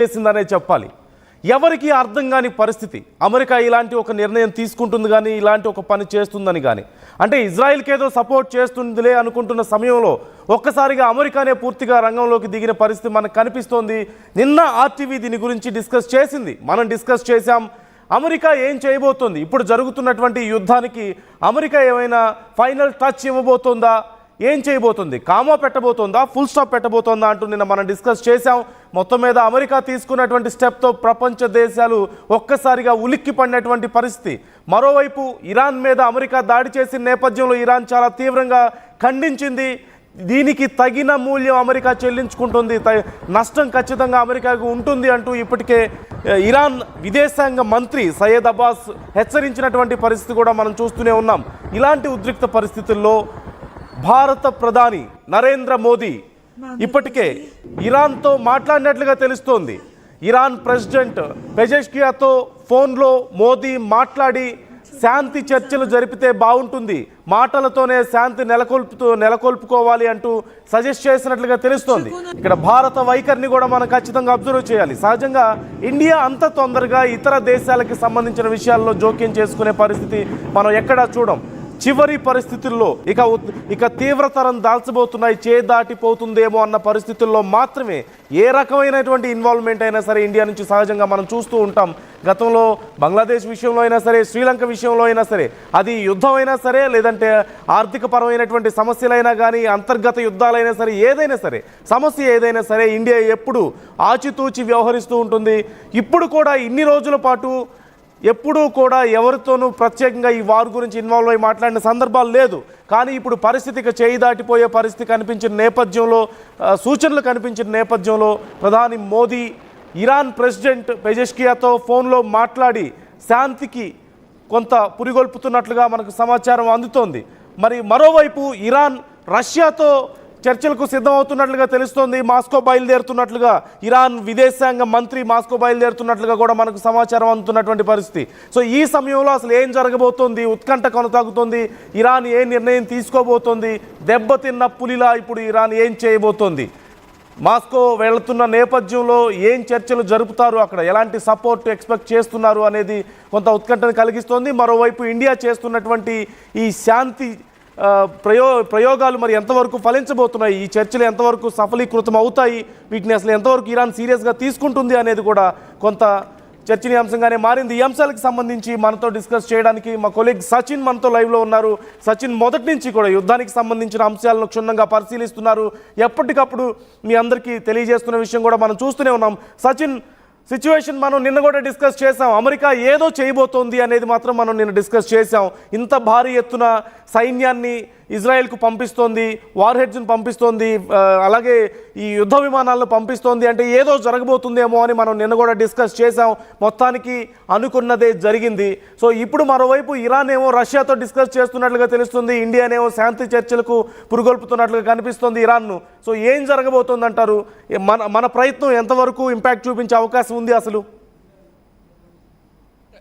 చేసిందనే చెప్పాలి. ఎవరికి అర్థం కాని పరిస్థితి. అమెరికా ఇలాంటి ఒక నిర్ణయం తీసుకుంటుంది కానీ ఇలాంటి ఒక పని చేస్తుందని కానీ, అంటే ఇజ్రాయిల్కి ఏదో సపోర్ట్ చేస్తుందిలే అనుకుంటున్న సమయంలో ఒక్కసారిగా అమెరికానే పూర్తిగా రంగంలోకి దిగిన పరిస్థితి మనకు కనిపిస్తోంది. నిన్న ఆర్టీవీ దీని గురించి డిస్కస్ చేసింది, మనం డిస్కస్ చేశాం. అమెరికా ఏం చేయబోతోంది, ఇప్పుడు జరుగుతున్నటువంటి యుద్ధానికి అమెరికా ఏమైనా ఫైనల్ టచ్ ఇవ్వబోతోందా, ఏం చేయబోతుంది, కామా పెట్టబోతోందా, ఫుల్ స్టాప్ పెట్టబోతోందా అంటూ నిన్న మనం డిస్కస్ చేశాం. మొత్తం మీద అమెరికా తీసుకున్నటువంటి స్టెప్తో ప్రపంచ దేశాలు ఒక్కసారిగా ఉలిక్కి పడినటువంటి పరిస్థితి. మరోవైపు ఇరాన్ మీద అమెరికా దాడి చేసిన నేపథ్యంలో ఇరాన్ చాలా తీవ్రంగా ఖండించింది. దీనికి తగిన మూల్యం అమెరికా చెల్లించుకుంటుంది, నష్టం ఖచ్చితంగా అమెరికాకు ఉంటుంది అంటూ ఇప్పటికే ఇరాన్ విదేశాంగ మంత్రి సయ్యద్ అబ్బాస్ హెచ్చరించినటువంటి పరిస్థితి కూడా మనం చూస్తూనే ఉన్నాం. ఇలాంటి ఉద్రిక్త పరిస్థితుల్లో భారత ప్రధాని నరేంద్ర మోదీ ఇప్పటికే ఇరాన్తో మాట్లాడినట్లుగా తెలుస్తోంది. ఇరాన్ ప్రెసిడెంట్ పెజెష్కియాతో ఫోన్లో మోదీ మాట్లాడి శాంతి చర్చలు జరిపితే బాగుంటుంది, మాటలతోనే శాంతి నెలకొల్పుకోవాలి అంటూ సజెస్ట్ చేసినట్లుగా తెలుస్తోంది. ఇక్కడ భారత వైఖరిని కూడా మనం ఖచ్చితంగా అబ్జర్వ్ చేయాలి. సహజంగా ఇండియా అంత తొందరగా ఇతర దేశాలకి సంబంధించిన విషయాల్లో జోక్యం చేసుకునే పరిస్థితి మనం ఎక్కడా చూడం. చివరి పరిస్థితుల్లో ఇక తీవ్రతరం దాల్చబోతున్నాయి, దాటిపోతుందేమో అన్న పరిస్థితుల్లో మాత్రమే ఏ రకమైనటువంటి ఇన్వాల్వ్మెంట్ అయినా సరే ఇండియా నుంచి సహజంగా మనం చూస్తూ ఉంటాం. గతంలో బంగ్లాదేశ్ విషయంలో అయినా సరే, శ్రీలంక విషయంలో అయినా సరే, అది యుద్ధం అయినా సరే, లేదంటే ఆర్థిక పరమైనటువంటి సమస్యలైనా కానీ, అంతర్గత యుద్ధాలైనా సరే, ఏదైనా సరే సమస్య ఏదైనా సరే ఇండియా ఎప్పుడు ఆచితూచి వ్యవహరిస్తూ ఉంటుంది. ఇప్పుడు కూడా ఇన్ని రోజుల పాటు ఎప్పుడూ కూడా ఎవరితోనూ ప్రత్యేకంగా ఈ వార్ గురించి ఇన్వాల్వ్ అయ్యి మాట్లాడిన సందర్భాలు లేదు. కానీ ఇప్పుడు పరిస్థితికి చేయి దాటిపోయే పరిస్థితి కనిపించిన నేపథ్యంలో, సూచనలు కనిపించిన నేపథ్యంలో ప్రధాని మోదీ ఇరాన్ ప్రెసిడెంట్ పెజెష్కియాతో ఫోన్లో మాట్లాడి శాంతికి కొంత పురిగొల్పుతున్నట్లుగా మనకు సమాచారం అందుతోంది. మరి మరోవైపు ఇరాన్ రష్యాతో చర్చలకు సిద్ధమవుతున్నట్లుగా తెలుస్తోంది. మాస్కో బయలుదేరుతున్నట్లుగా ఇరాన్ విదేశాంగ మంత్రి మాస్కో బయలుదేరుతున్నట్లుగా కూడా మనకు సమాచారం అందుతున్నటువంటి పరిస్థితి. సో ఈ సమయంలో అసలు ఏం జరగబోతోంది, ఉత్కంఠ కొనసాగుతోంది. ఇరాన్ ఏ నిర్ణయం తీసుకోబోతోంది, దెబ్బతిన్న పులిలా ఇప్పుడు ఇరాన్ ఏం చేయబోతోంది, మాస్కో వెళుతున్న నేపథ్యంలో ఏం చర్చలు జరుపుతారు, అక్కడ ఎలాంటి సపోర్ట్ ఎక్స్పెక్ట్ చేస్తున్నారు అనేది కొంత ఉత్కంఠను కలిగిస్తోంది. మరోవైపు ఇండియా చేస్తున్నటువంటి ఈ శాంతి ప్రయోగాలు మరి ఎంతవరకు ఫలించబోతున్నాయి, ఈ చర్చలు ఎంతవరకు సఫలీకృతం అవుతాయి, వీటిని అసలు ఎంతవరకు ఇరాన్ సీరియస్గా తీసుకుంటుంది అనేది కూడా కొంత చర్చనీయాంశంగానే మారింది. ఈ అంశాలకు సంబంధించి మనతో డిస్కస్ చేయడానికి మా కొలీగ్ సచిన్ మనతో లైవ్లో ఉన్నారు. సచిన్, మొదటి నుంచి కూడా యుద్ధానికి సంబంధించిన అంశాలను క్షుణ్ణంగా పరిశీలిస్తున్నారు, ఎప్పటికప్పుడు మీ అందరికీ తెలియజేస్తున్న విషయం కూడా మనం చూస్తూనే ఉన్నాం. సచిన్, సిచ్యువేషన్ మనం నిన్న కూడా డిస్కస్ చేసాం, అమెరికా ఏదో చేయబోతోంది అనేది మాత్రం మనం నిన్న డిస్కస్ చేసాం. ఇంత భారీ ఎత్తున సైన్యాన్ని ఇజ్రాయెల్కు పంపిస్తోంది, వార్ హెడ్స్ని పంపిస్తోంది, అలాగే ఈ యుద్ధ విమానాలను పంపిస్తోంది, అంటే ఏదో జరగబోతుందేమో అని మనం నిన్న కూడా డిస్కస్ చేసాం. మొత్తానికి అనుకున్నదే జరిగింది. సో ఇప్పుడు మరోవైపు ఇరాన్ ఏమో రష్యాతో డిస్కస్ చేస్తున్నట్లుగా తెలుస్తుంది, ఇండియానేమో శాంతి చర్చలకు పురుగొల్పుతున్నట్లుగా కనిపిస్తోంది ఇరాన్ను. సో ఏం జరగబోతోంది అంటారు, మన ప్రయత్నం ఎంతవరకు ఇంపాక్ట్ చూపించే అవకాశం ఉంది అసలు?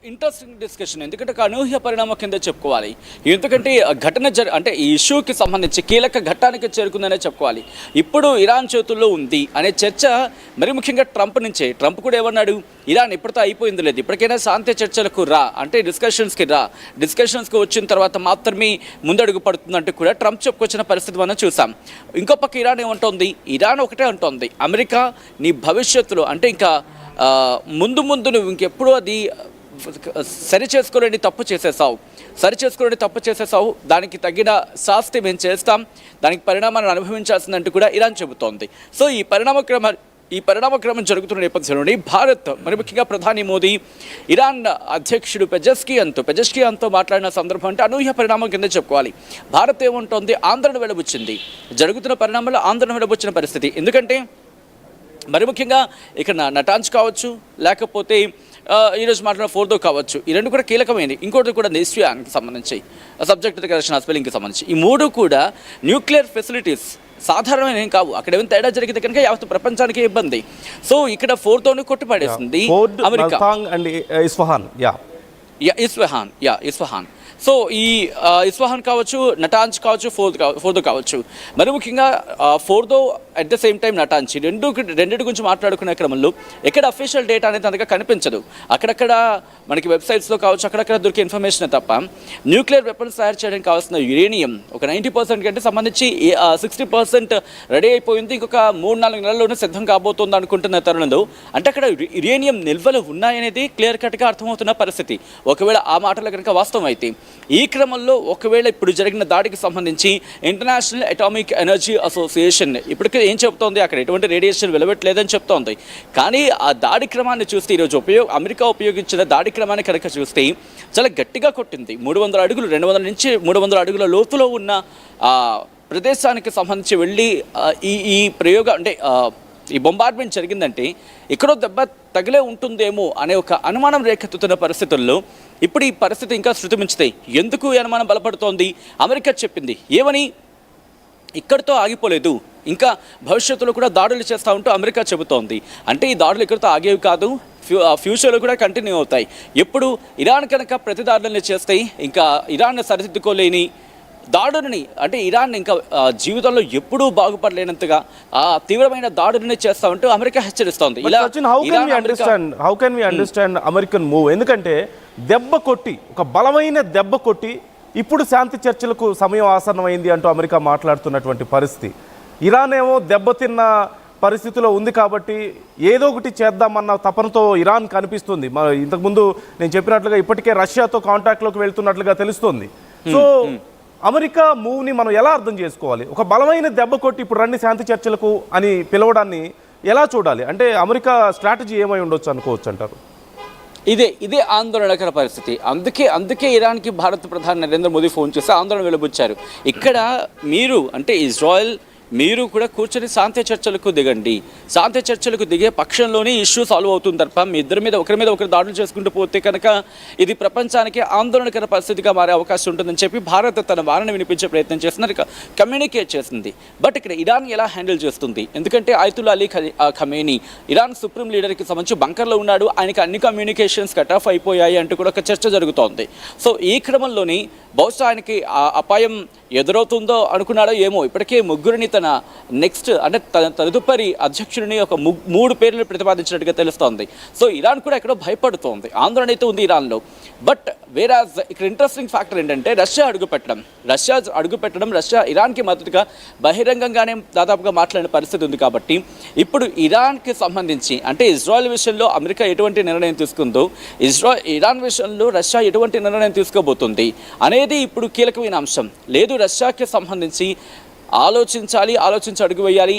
ఇంట్రెస్టింగ్ డిస్కషన్, ఎందుకంటే ఒక అనూహ్య పరిణామం కింద చెప్పుకోవాలి. ఎందుకంటే ఘటన అంటే ఈ ఇష్యూకి సంబంధించి కీలక ఘట్టానికి చేరుకుందనే చెప్పుకోవాలి. ఇప్పుడు ఇరాన్ చేతుల్లో ఉంది అనే చర్చ మరి ముఖ్యంగా ట్రంప్ నుంచే. ట్రంప్ కూడా ఏమన్నాడు, ఇరాన్ ఇప్పటితో అయిపోయింది లేదు, ఇప్పటికైనా శాంతి చర్చలకు రా, అంటే డిస్కషన్స్కి రా, డిస్కషన్స్కి వచ్చిన తర్వాత మాత్రమే ముందడుగు పడుతుందంటూ కూడా ట్రంప్ చెప్పుకొచ్చిన పరిస్థితి మనం చూసాం. ఇంకో పక్క ఇరాన్ ఏమంటోంది, ఇరాన్ ఒకటే అంటోంది, అమెరికా నీ భవిష్యత్తులో అంటే ఇంకా ముందు నువ్వు ఇంకెప్పుడు అది సరిచేసుకోలేని తప్పు చేసేసావు, దానికి తగిన శాస్తి మేము చేస్తాం, దానికి పరిణామాన్ని అనుభవించాల్సిందంటూ కూడా ఇరాన్ చెబుతోంది. సో ఈ పరిణామక్రమం జరుగుతున్న నేపథ్యంలోని భారత్ మరి ముఖ్యంగా ప్రధాని మోదీ ఇరాన్ అధ్యక్షుడు పెజెష్కియాన్తో మాట్లాడిన సందర్భం అంటే అనూహ్య పరిణామం కింద చెప్పుకోవాలి. భారత్ ఏముంటోంది, ఆందోళన వెలబుచ్చింది, జరుగుతున్న పరిణామాల్లో ఆందోళన వెలబుచ్చిన పరిస్థితి. ఎందుకంటే మరి ముఖ్యంగా ఇక్కడ నటాన్స్ కావచ్చు, లేకపోతే ఈరోజు మాట్లాడిన ఫోర్దో కావచ్చు, ఈ రెండు కూడా కీలకమైనవి. ఇంకోటి కూడా నిస్వియాన్కి సంబంధించి, సబ్జెక్ట్ డిక్లరేషన్ స్పెల్లింగ్కి సంబంధించి, ఈ మూడు కూడా న్యూక్లియర్ ఫెసిలిటీస్ సాధారణమైన ఏం కావు. అక్కడ ఏమైనా తేడా జరిగితే కనుక యావత్ ప్రపంచానికి ఇబ్బంది. సో ఇక్కడ ఫోర్తోని కొట్టిపడేసింది అమెరికా. ఇస్ఫహాన్. సో ఈ ఇస్ఫహాన్ కావచ్చు, నటాన్స్ కావచ్చు, ఫోర్దో కావచ్చు, మరి ముఖ్యంగా ఫోర్దో అట్ ద సేమ్ టైం నటాంచి రెండింటి గురించి మాట్లాడుకునే క్రమంలో ఎక్కడ అఫీషియల్ డేటా అనేది అంతగా కనిపించదు. అక్కడక్కడ మనకి వెబ్సైట్స్లో కావచ్చు అక్కడక్కడ దొరికే ఇన్ఫర్మేషన్ తప్ప న్యూక్లియర్ వెపన్స్ తయారు చేయడానికి కావాల్సిన యురేనియం ఒక 90% కంటే సంబంధించి 60% రెడీ అయిపోయింది, ఇంకొక 3-4 నెలల్లోనే సిద్ధం కాబోతుంది అనుకుంటున్న తరుణంలో అంటే అక్కడ యురేనియం నిల్వలు ఉన్నాయనేది క్లియర్ కట్గా అర్థమవుతున్న పరిస్థితి. ఒకవేళ ఆ మాటలు కనుక వాస్తవం అయితే ఈ క్రమంలో ఒకవేళ ఇప్పుడు జరిగిన దాడికి సంబంధించి ఇంటర్నేషనల్ అటామిక్ ఎనర్జీ అసోసియేషన్ ఇప్పటికే ఏం చెప్తోంది, అక్కడ ఎటువంటి రేడియేషన్ వెలువట్లేదని చెప్తోంది. కానీ ఆ దాడి క్రమాన్ని చూస్తే ఈరోజు అమెరికా ఉపయోగించిన దాడి క్రమాన్ని కనుక చూస్తే చాలా గట్టిగా కొట్టింది. 300 అడుగులు 200 నుంచి 300 అడుగుల లోతులో ఉన్న ప్రదేశానికి సంబంధించి వెళ్ళి ఈ ప్రయోగం అంటే ఈ బొంబార్డ్మెంట్ జరిగిందంటే ఎక్కడో దెబ్బ తగిలే ఉంటుందేమో అనే ఒక అనుమానం రేకెత్తుతున్న పరిస్థితుల్లో ఇప్పుడు ఈ పరిస్థితి ఇంకా శృతిమించుతాయి. ఎందుకు ఈ అనుమానం బలపడుతోంది? అమెరికా చెప్పింది ఏమని, ఇక్కడితో ఆగిపోలేదు, ఇంకా భవిష్యత్తులో కూడా దాడులు చేస్తూ ఉంటూ అమెరికా చెబుతోంది. అంటే ఈ దాడులు ఇక్కడితో ఆగేవి కాదు, ఫ్యూచర్లో కూడా కంటిన్యూ అవుతాయి. ఎప్పుడు ఇరాన్ కనుక ప్రతి దాడులని చేస్తాయి, ఇంకా ఇరాన్ సరిదిద్దుకోలేని దాడులని అంటే ఇరాన్ ఇంకా జీవితంలో ఎప్పుడూ బాగుపడలేనంతగా ఆ తీవ్రమైన దాడులని చేస్తా ఉంటూ అమెరికా హెచ్చరిస్తోంది. How can we understand American move? ఎందుకంటే దెబ్బ కొట్టి ఒక బలమైన దెబ్బ కొట్టి ఇప్పుడు శాంతి చర్చలకు సమయం ఆసన్నమైంది అంటూ అమెరికా మాట్లాడుతున్నటువంటి పరిస్థితి. ఇరాన్ ఏమో దెబ్బతిన్న పరిస్థితిలో ఉంది కాబట్టి ఏదో ఒకటి చేద్దామన్న తపనతో ఇరాన్ కనిపిస్తుంది. ఇంతకుముందు నేను చెప్పినట్లుగా ఇప్పటికే రష్యాతో కాంటాక్ట్లోకి వెళ్తున్నట్లుగా తెలుస్తోంది. సో అమెరికా మూవ్ని మనం ఎలా అర్థం చేసుకోవాలి? ఒక బలమైన దెబ్బ కొట్టి ఇప్పుడు రండి శాంతి చర్చలకు అని పిలవడాన్ని ఎలా చూడాలి? అంటే అమెరికా స్ట్రాటజీ ఏమై ఉండొచ్చు అనుకోవచ్చు అంటారు? ఇదే ఆందోళనకర పరిస్థితి. అందుకే ఇరాన్కి భారత ప్రధాని నరేంద్ర మోదీ ఫోన్ చేసి ఆందోళన వెలుబుచ్చారు. ఇక్కడ మీరు అంటే ఇజ్రాయెల్ మీరు కూడా కూర్చొని శాంతి చర్చలకు దిగండి, శాంతి చర్చలకు దిగే పక్షంలోనే ఇష్యూ సాల్వ్ అవుతుంది తప్ప మీ ఇద్దరి మీద ఒకరు దాడులు చేసుకుంటూ పోతే కనుక ఇది ప్రపంచానికి ఆందోళనకర పరిస్థితిగా మారే అవకాశం ఉంటుందని చెప్పి భారత్ తన వాదన వినిపించే ప్రయత్నం చేస్తున్నారు, కమ్యూనికేట్ చేసింది. బట్ ఇక్కడ ఇరాన్ ఎలా హ్యాండిల్ చేస్తుంది? ఎందుకంటే Ayatollah Ali Khamenei Iran supreme లీడర్కి సంబంధించి బంకర్లో ఉన్నాడు, ఆయనకి అన్ని కమ్యూనికేషన్స్ కట్ ఆఫ్ అయిపోయాయి అంటూ కూడా ఒక చర్చ జరుగుతోంది. సో ఈ క్రమంలోని బహుశా ఆయనకి అపాయం ఎదురవుతుందో అనుకున్నాడో ఏమో, ఇప్పటికే ముగ్గురిని తన నెక్స్ట్ అంటే తదుపరి అధ్యక్షుడిని ఒక 3 పేర్లు ప్రతిపాదించినట్టుగా తెలుస్తోంది. సో ఇరాన్ కూడా ఎక్కడో భయపడుతోంది, ఆందోళన అయితే ఉంది ఇరాన్లో. బట్ వేరాజ్ ఇక్కడ ఇంట్రెస్టింగ్ ఫ్యాక్టర్ ఏంటంటే రష్యా అడుగుపెట్టడం రష్యా ఇరాన్కి మద్దతుగా బహిరంగంగానే దాదాపుగా మాట్లాడిన పరిస్థితి ఉంది. కాబట్టి ఇప్పుడు ఇరాన్కి సంబంధించి అంటే ఇజ్రాయెల్ విషయంలో అమెరికా ఎటువంటి నిర్ణయం తీసుకుందో, ఇరాన్ విషయంలో రష్యా ఎటువంటి నిర్ణయం తీసుకోబోతుంది అనేది ఇప్పుడు కీలకమైన అంశం. లేదు రష్యాకి సంబంధించి ఆలోచించి అడుగు వేయాలి,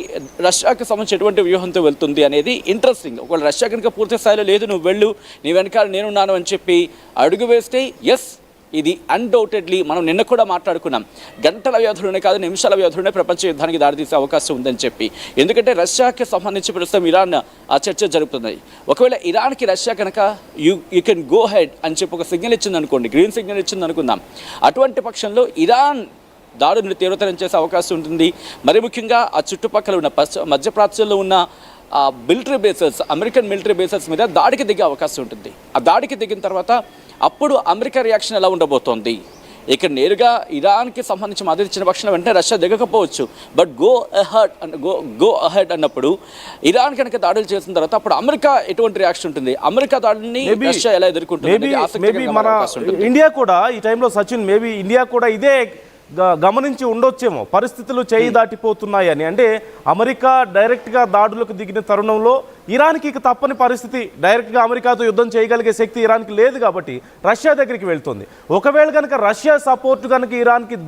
రష్యాకి సంబంధించి ఎటువంటి వ్యూహంతో వెళ్తుంది అనేది ఇంట్రెస్టింగ్. ఒకవేళ రష్యా కనుక పూర్తి స్థాయిలో లేదు నువ్వు వెళ్ళు, నీ వెనకాల నేనున్నాను అని చెప్పి అడుగు వేస్తే ఎస్ ఇది అన్డౌటెడ్లీ మనం నిన్న కూడా మాట్లాడుకున్నాం, గంటల వ్యవధిలోనే కాదు నిమిషాల వ్యవధిలోనే ప్రపంచ యుద్ధానికి దారితీసే అవకాశం ఉందని చెప్పి. ఎందుకంటే రష్యాకి సంబంధించి ప్రస్తుతం ఇరాన్ ఆ చర్చ జరుగుతుంది. ఒకవేళ ఇరాన్కి రష్యా కనుక యూ కెన్ గో హెడ్ అని చెప్పి ఒక సిగ్నల్ ఇచ్చింది అనుకోండి, గ్రీన్ సిగ్నల్ ఇచ్చింది అనుకుందాం, అటువంటి పక్షంలో ఇరాన్ దాడులను తీవ్రతరం చేసే అవకాశం ఉంటుంది. మరి ముఖ్యంగా ఆ చుట్టుపక్కల ఉన్న మధ్యప్రాచ్యంలో ఉన్న military bases, American military bases మీద దాడికి దిగే అవకాశం ఉంటుంది. ఆ దాడికి దిగిన తర్వాత అప్పుడు అమెరికా రియాక్షన్ ఎలా ఉండబోతోంది? ఇక్కడ నేరుగా ఇరాన్కి సంబంధించి మద్దతు ఇచ్చిన పక్షంలో వెంటనే రష్యా దిగకపోవచ్చు, బట్ గో అహెడ్ అన్నప్పుడు ఇరాన్ కనుక దాడులు చేసిన తర్వాత అప్పుడు అమెరికా ఎటువంటి రియాక్షన్ ఉంటుంది, అమెరికా దాడుల్ని రష్యా ఎలా ఎదుర్కొంటుంది? ఇండియా కూడా ఈ టైంలో సచిన్ మేబీ ఇండియా కూడా ఇదే గమనించి ఉండొచ్చేమో, పరిస్థితులు చేయి దాటిపోతున్నాయని. అంటే అమెరికా డైరెక్ట్గా దాడులకు దిగిన తరుణంలో ఇరాన్కి ఇక తప్పని పరిస్థితి, డైరెక్ట్గా అమెరికాతో యుద్ధం చేయగలిగే శక్తి ఇరాన్కి లేదు కాబట్టి రష్యా దగ్గరికి వెళ్తుంది. ఒకవేళ కనుక రష్యా సపోర్ట్ కనుక ఇరాన్కి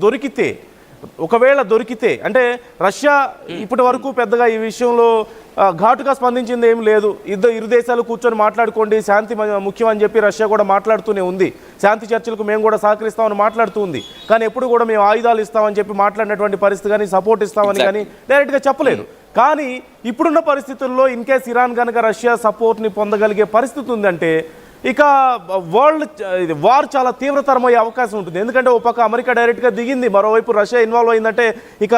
దొరికితే అంటే రష్యా ఇప్పటి వరకు పెద్దగా ఈ విషయంలో ఘాటుగా స్పందించింది ఏం లేదు. ఇరు దేశాలు కూర్చొని మాట్లాడుకోండి, శాంతి ముఖ్యం అని చెప్పి రష్యా కూడా మాట్లాడుతూనే ఉంది, శాంతి చర్చలకు మేము కూడా సహకరిస్తామని మాట్లాడుతూ ఉంది. కానీ ఎప్పుడు కూడా మేము ఆయుధాలు ఇస్తామని చెప్పి మాట్లాడినటువంటి పరిస్థితి కానీ సపోర్ట్ ఇస్తామని కానీ డైరెక్ట్గా చెప్పలేదు. కానీ ఇప్పుడున్న పరిస్థితుల్లో ఇన్ కేస్ ఇరాన్ కనుక రష్యా సపోర్ట్ని పొందగలిగే పరిస్థితి ఉందంటే ఇక వార్ చాలా తీవ్రతరమయ్యే అవకాశం ఉంటుంది. ఎందుకంటే ఒక పక్క అమెరికా డైరెక్ట్గా దిగింది, మరోవైపు రష్యా ఇన్వాల్వ్ అయిందంటే ఇక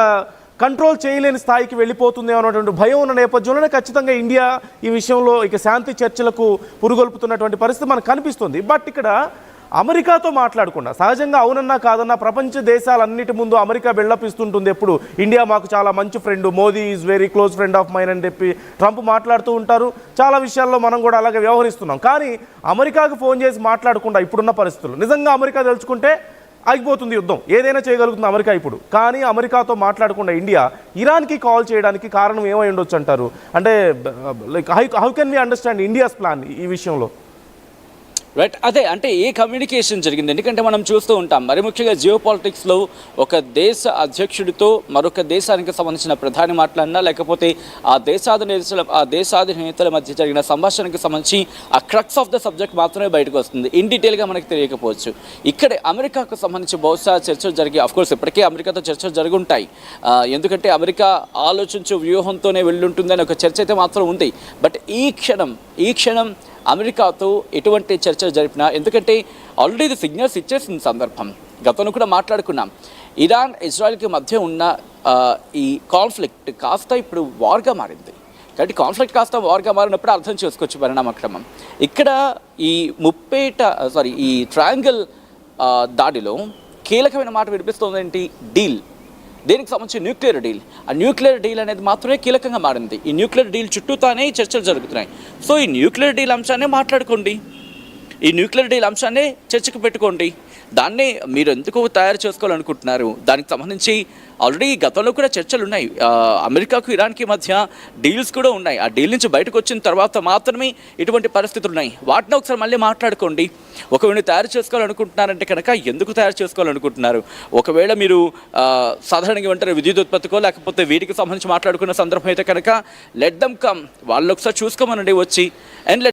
కంట్రోల్ చేయలేని స్థాయికి వెళ్ళిపోతుంది అన్నటువంటి భయం ఉన్న నేపథ్యంలోనే ఖచ్చితంగా ఇండియా ఈ విషయంలో ఇక శాంతి చర్చలకు పురుగొల్పుతున్నటువంటి పరిస్థితి మనకు కనిపిస్తుంది. బట్ ఇక్కడ అమెరికాతో మాట్లాడకుండా సహజంగా అవునన్నా కాదన్నా ప్రపంచ దేశాలన్నిటి ముందు అమెరికా బిల్డప్ ఎప్పుడు ఇండియా మాకు చాలా మంచి friend, Modi is very close friend of mine అని చెప్పి ట్రంప్ మాట్లాడుతూ ఉంటారు. చాలా విషయాల్లో మనం కూడా అలాగే వ్యవహరిస్తున్నాం. కానీ అమెరికాకు ఫోన్ చేసి మాట్లాడకుండా ఇప్పుడున్న పరిస్థితులు నిజంగా అమెరికా తెలుసుకుంటే ఆగిపోతుంది యుద్ధం, ఏదైనా చేయగలుగుతుంది అమెరికా ఇప్పుడు. కానీ అమెరికాతో మాట్లాడకుండా ఇండియా ఇరాన్కి కాల్ చేయడానికి కారణం ఏమై ఉండొచ్చు అంటారు? అంటే like how can we understand India's plan ఈ విషయంలో? రైట్, అదే అంటే ఏ కమ్యూనికేషన్ జరిగింది? ఎందుకంటే మనం చూస్తూ ఉంటాం మరి ముఖ్యంగా జియో పాలిటిక్స్లో ఒక దేశ అధ్యక్షుడితో మరొక దేశానికి సంబంధించిన ప్రధాని మాట్లాడినా, లేకపోతే ఆ దేశాధినేతల మధ్య జరిగిన సంభాషణకు సంబంధించి ఆ క్రక్స్ ఆఫ్ ద సబ్జెక్ట్ మాత్రమే బయటకు వస్తుంది. ఇన్ డీటెయిల్గా మనకు తెలియకపోవచ్చు. ఇక్కడే అమెరికాకు సంబంధించి బహుశా చర్చలు జరిగి, అఫ్కోర్స్ ఇప్పటికే అమెరికాతో చర్చలు జరిగి ఉంటాయి. ఎందుకంటే అమెరికా ఆలోచించు వ్యూహంతోనే వెళ్ళుంటుందని ఒక చర్చ అయితే మాత్రం ఉంది. బట్ ఈ క్షణం అమెరికాతో ఎటువంటి చర్చలు జరిపినా, ఎందుకంటే ఆల్రెడీ ఇది సిగ్నల్స్ ఇచ్చేసిన సందర్భం. గతంలో కూడా మాట్లాడుకున్నాం, ఇరాన్ ఇజ్రాయెల్కి మధ్య ఉన్న ఈ కాన్ఫ్లిక్ట్ కాస్త ఇప్పుడు వార్గా మారింది. కాబట్టి కాన్ఫ్లిక్ట్ కాస్త వార్గా మారినప్పుడు అర్థం చేసుకోవచ్చు పరిణామక్రమం. ఇక్కడ ఈ ఈ ట్రయాంగిల్ దాడిలో కీలకమైన మాట వినిపిస్తుంది ఏంటి? డీల్. దేనికి సంబంధించి న్యూక్లియర్ డీల్. ఆ న్యూక్లియర్ డీల్ అనేది మాత్రమే కీలకంగా మారింది. ఈ న్యూక్లియర్ డీల్ చుట్టూతానే చర్చలు జరుగుతున్నాయి. సో ఈ న్యూక్లియర్ డీల్ అంశాన్ని మాట్లాడుకోండి, ఈ న్యూక్లియర్ డీల్ అంశాన్ని చర్చకు పెట్టుకోండి. దాన్ని మీరు ఎందుకు తయారు చేసుకోవాలనుకుంటున్నారు? దానికి సంబంధించి ఆల్రెడీ గతంలో కూడా చర్చలు ఉన్నాయి. అమెరికాకు ఇరాన్కి మధ్య డీల్స్ కూడా ఉన్నాయి. ఆ డీల్ నుంచి బయటకు వచ్చిన తర్వాత మాత్రమే ఇటువంటి పరిస్థితులు ఉన్నాయి. వాటిని ఒకసారి మళ్ళీ మాట్లాడుకోండి. ఒకవేళ తయారు చేసుకోవాలనుకుంటున్నారంటే కనుక ఎందుకు తయారు చేసుకోవాలనుకుంటున్నారు? ఒకవేళ మీరు సాధారణంగా ఏమంటారు విద్యుత్ ఉత్పత్తికో లేకపోతే వీటికి సంబంధించి మాట్లాడుకున్న సందర్భం అయితే కనుక లెట్ దమ్ కమ్, వాళ్ళు ఒకసారి చూసుకోమనండి వచ్చి, అండ్